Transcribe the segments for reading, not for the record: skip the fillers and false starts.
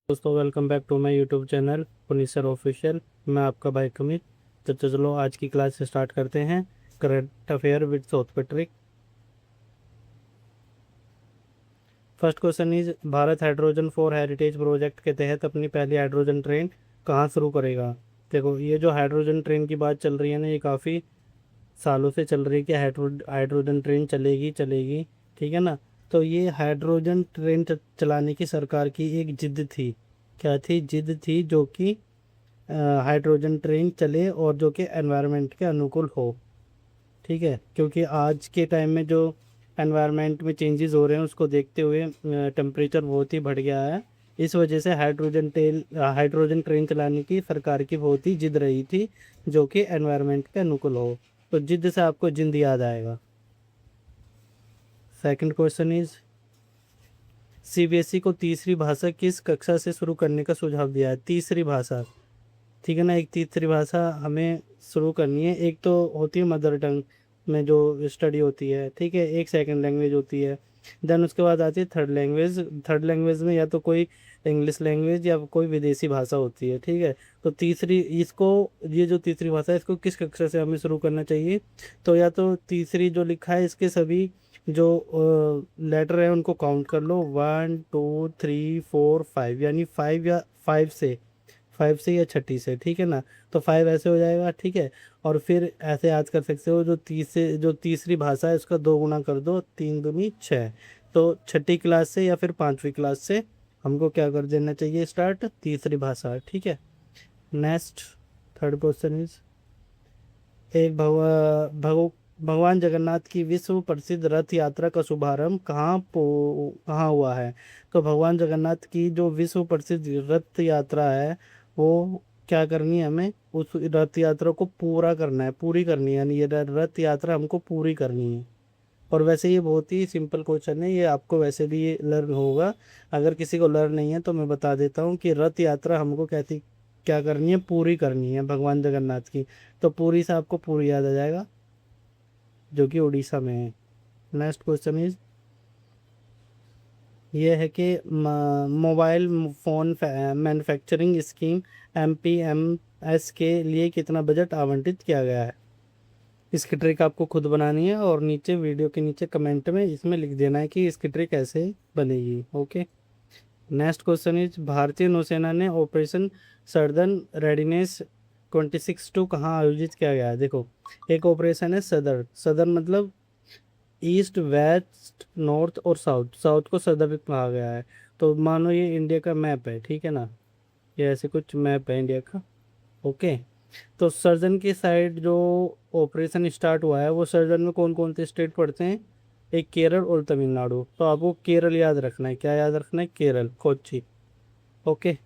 दोस्तों, welcome back to my YouTube channel Puneet sir official. मैं आपका भाई कमित। तो चलो आज की क्लास स्टार्ट करते हैं। Current affair with south Patrick. First question is, Bharat hydrogen for heritage project के तहत अपनी पहली हाइड्रोजन ट्रेन कहाँ शुरू करेगा। देखो, ये जो हाइड्रोजन ट्रेन की बात चल रही है ना, ये काफ़ी सालों से चल रही है कि हाइड्रोजन ट्रेन चलेगी चलेगी। ठीक है ना। तो ये हाइड्रोजन ट्रेन चलाने की सरकार की एक जिद थी। क्या थी? जिद थी, जो कि हाइड्रोजन ट्रेन चले और जो कि एनवायरनमेंट के अनुकूल हो। ठीक है, क्योंकि आज के टाइम में जो एनवायरनमेंट में चेंजेस हो रहे हैं उसको देखते हुए टेम्परेचर बहुत ही बढ़ गया है। इस वजह से हाइड्रोजन ट्रेन चलाने की सरकार की बहुत ही जिद रही थी, जो कि एनवायरनमेंट के अनुकूल हो। तो जिद से आपको जिंद याद आएगा। सेकंड क्वेश्चन इज, सीबीएसई को तीसरी भाषा किस कक्षा से शुरू करने का सुझाव दिया है? तीसरी भाषा, ठीक है ना। एक तीसरी भाषा हमें शुरू करनी है। एक तो होती है मदर टंग में जो स्टडी होती है, ठीक है। एक सेकंड लैंग्वेज होती है। देन उसके बाद आती है थर्ड लैंग्वेज। थर्ड लैंग्वेज में या तो कोई इंग्लिश लैंग्वेज या कोई विदेशी भाषा होती है, ठीक है। तो तीसरी इसको, ये जो तीसरी भाषा है, इसको किस कक्षा से हमें शुरू करना चाहिए? तो या तो तीसरी जो लिखा है इसके सभी जो लेटर है उनको काउंट कर लो, 1 2 3 4 5, यानी फाइव से या छठी से, ठीक है ना। तो फाइव ऐसे हो जाएगा, ठीक है। और फिर ऐसे याद कर सकते हो, जो तीसरी भाषा है उसका 2 गुना कर दो, 3 दूनी 6। तो छठी क्लास से या फिर 5वीं क्लास से हमको क्या कर देना चाहिए स्टार्ट? तीसरी भाषा, ठीक है। नेक्स्ट, थर्ड क्वेश्चन इज, एक भगवान जगन्नाथ की विश्व प्रसिद्ध रथ यात्रा का शुभारंभ कहाँ हुआ है? तो भगवान जगन्नाथ की जो विश्व प्रसिद्ध रथ यात्रा है, वो क्या करनी है हमें? उस रथ यात्रा को पूरा करना है, पूरी करनी है, यानी ये रथ यात्रा हमको पूरी करनी है। और वैसे ये बहुत ही सिंपल क्वेश्चन है, ये आपको वैसे भी ये लर्न होगा। अगर किसी को लर्न नहीं है तो मैं बता देता हूँ कि रथ यात्रा हमको कैसी क्या करनी है? पूरी करनी है भगवान जगन्नाथ की। तो पूरी से आपको पूरी याद आ जाएगा, जो कि उड़ीसा में है। नेक्स्ट क्वेश्चन इज, ये है कि mobile phone manufacturing scheme MPMS के लिए कितना बजट आवंटित किया गया है? इसकी ट्रिक आपको खुद बनानी है और नीचे वीडियो के नीचे कमेंट में इसमें लिख देना है कि इसकी ट्रिक कैसे बनेगी। ओके। नेक्स्ट क्वेश्चन इज, भारतीय नौसेना ने ऑपरेशन सदर्न रेडीनेस 26-2 कहाँ आयोजित किया गया है? देखो, एक ऑपरेशन है सदर्न। सदर्न मतलब ईस्ट, वेस्ट, नॉर्थ और साउथ। साउथ को सदर्न कहा गया है। तो मानो ये इंडिया का मैप है, ठीक है ना। ये ऐसे कुछ मैप है इंडिया का। ओके। तो सर्जन की साइड जो ऑपरेशन स्टार्ट हुआ है, वो सर्जन में कौन कौन से स्टेट पड़ते हैं? एक केरल और तमिलनाडु। तो आपको केरल याद रखना है। क्या याद रखना है? Kerala, Kochi. Okay.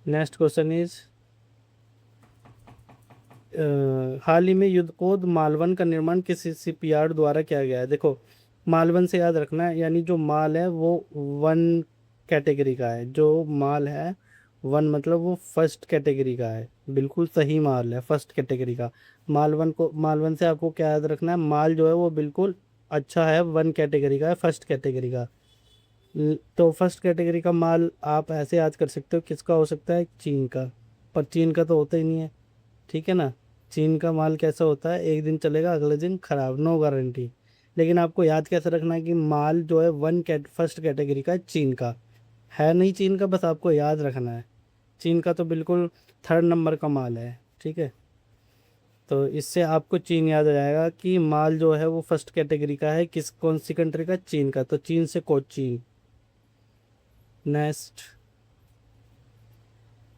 Next question is, हाल ही में युद्धपोत मालवन का निर्माण किस शिपयार्ड द्वारा किया गया है? देखो, मालवन से याद रखना है, यानी जो माल है वो वन कैटेगरी का है। जो माल है वन मतलब वो फर्स्ट कैटेगरी का है। बिल्कुल सही माल है, फर्स्ट कैटेगरी का। मालवन से आपको क्या याद रखना है? माल जो है वो बिल्कुल अच्छा है, वन कैटेगरी का है, फर्स्ट कैटेगरी का। तो फर्स्ट कैटेगरी का माल आप ऐसे याद कर सकते हो, किसका हो सकता है? चीन का। पर चीन का तो होता ही नहीं है, ठीक है ना। चीन का माल कैसा होता है? एक दिन चलेगा, अगले दिन खराब, नो गारंटी। लेकिन आपको याद कैसे रखना है कि माल जो है फर्स्ट कैटेगरी का है, चीन का है नहीं। चीन का बस आपको याद रखना है। चीन का तो बिल्कुल थर्ड नंबर का माल है, ठीक है। तो इससे आपको चीन याद आ जाएगा कि माल जो है वो फर्स्ट कैटेगरी का है। कौन सी कंट्री का? चीन का। तो चीन से कोच्चि। नेक्स्ट,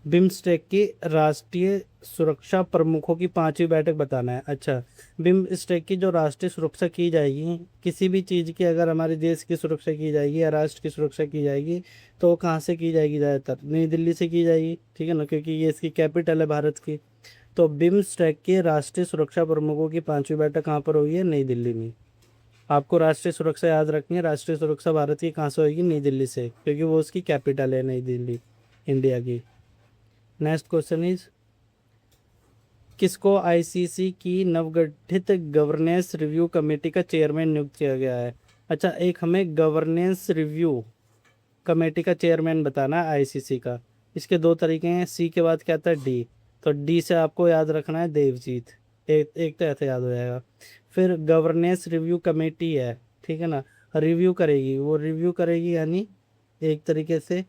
बिम्स्टेक की राष्ट्रीय सुरक्षा प्रमुखों की 5वीं बैठक बताना है। अच्छा, बिम्स्टेक की जो राष्ट्रीय सुरक्षा की जाएगी, किसी भी चीज़ की, अगर हमारे देश की सुरक्षा की जाएगी या राष्ट्र की सुरक्षा की जाएगी, तो वो कहाँ से की जाएगी? ज़्यादातर नई दिल्ली से की जाएगी, ठीक है ना, क्योंकि ये इसकी कैपिटल है भारत की। तो बिम्स्टेक के राष्ट्रीय सुरक्षा प्रमुखों की 5वीं बैठक कहाँ पर हुई है? नई दिल्ली में। आपको राष्ट्रीय सुरक्षा याद रखनी है। राष्ट्रीय सुरक्षा भारत की कहाँ से होगी? नई दिल्ली से, क्योंकि वो उसकी कैपिटल है, नई दिल्ली, इंडिया की। नेक्स्ट क्वेश्चन इज, किसको आईसीसी की नवगठित गवर्नेंस रिव्यू कमेटी का चेयरमैन नियुक्त किया गया है? अच्छा, एक हमें गवर्नेंस रिव्यू कमेटी का चेयरमैन बताना है आईसीसी का। इसके दो तरीके हैं, सी के बाद क्या आता है डी, तो डी से आपको याद रखना है देवजीत, एक एक तो ऐसे याद हो जाएगा। फिर गवर्नेंस रिव्यू कमेटी है, ठीक है ना, रिव्यू करेगी, वो रिव्यू करेगी यानी एक तरीके से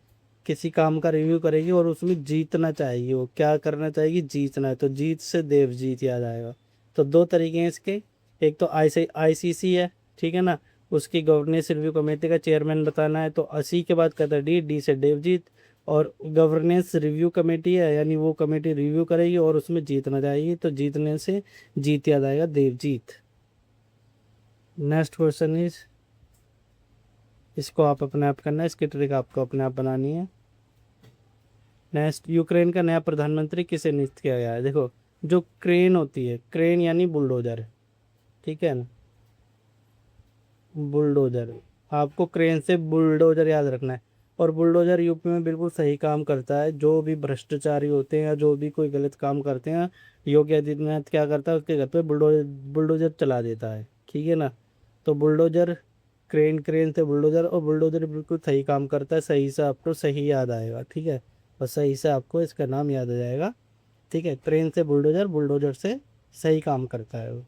किसी काम का रिव्यू करेगी और उसमें जीतना चाहेगी, वो क्या करना चाहेगी, जीतना है, तो जीत से देवजीत याद आएगा। तो दो तरीके हैं इसके, एक तो आईसीसी है, ठीक है ना, उसकी गवर्नेंस रिव्यू कमेटी का चेयरमैन बताना है, तो अस्सी के बाद कहता है डी, डी से देवजीत। और गवर्नेंस रिव्यू कमेटी है यानी वो कमेटी रिव्यू करेगी और उसमें जीतना चाहेगी, तो जीतने से जीत याद आएगा देवजीत। नेक्स्ट क्वेश्चन इज, इसको आप अपने आप करना है, इसकी ट्रिक आपको अपने आप बनानी है। नेक्स्ट, यूक्रेन का नया प्रधानमंत्री किसे नियुक्त किया गया है? देखो, जो क्रेन होती है, क्रेन यानी बुलडोजर, ठीक है ना, बुलडोजर, आपको क्रेन से बुलडोजर याद रखना है। और बुलडोजर यूपी में बिल्कुल सही काम करता है, जो भी भ्रष्टाचारी होते हैं या जो भी कोई गलत काम करते हैं, योगी आदित्यनाथ क्या करता है, उसके घर पे बुलडोजर बुलडोजर चला देता है, ठीक है ना। तो बुलडोजर, क्रेन, क्रेन से बुलडोजर, और बुलडोजर बिल्कुल सही काम करता है, सही से आपको सही याद आएगा, ठीक है, और सही से आपको इसका नाम याद आ जाएगा, ठीक है, क्रेन से बुलडोजर, बुलडोजर से सही काम करता है वो।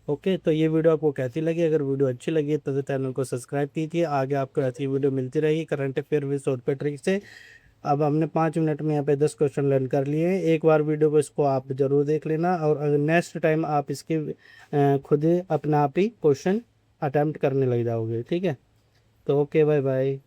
ओके, तो ये वीडियो आपको कैसी लगी? अगर वीडियो अच्छी लगी तो चैनल को सब्सक्राइब कीजिए, आगे आपको ऐसी वीडियो मिलती रहेगी करंट अफेयर विद सौ रुपये ट्रिक से। अब हमने 5 मिनट में यहाँ पे 10 क्वेश्चन लर्न कर लिए हैं, एक बार वीडियो को इसको आप ज़रूर देख लेना, और अगर नेक्स्ट टाइम आप इसके खुद ही अपना आप ही क्वेश्चन अटैम्प्ट करने लग जाओगे, ठीक है। तो ओके, बाय बाय।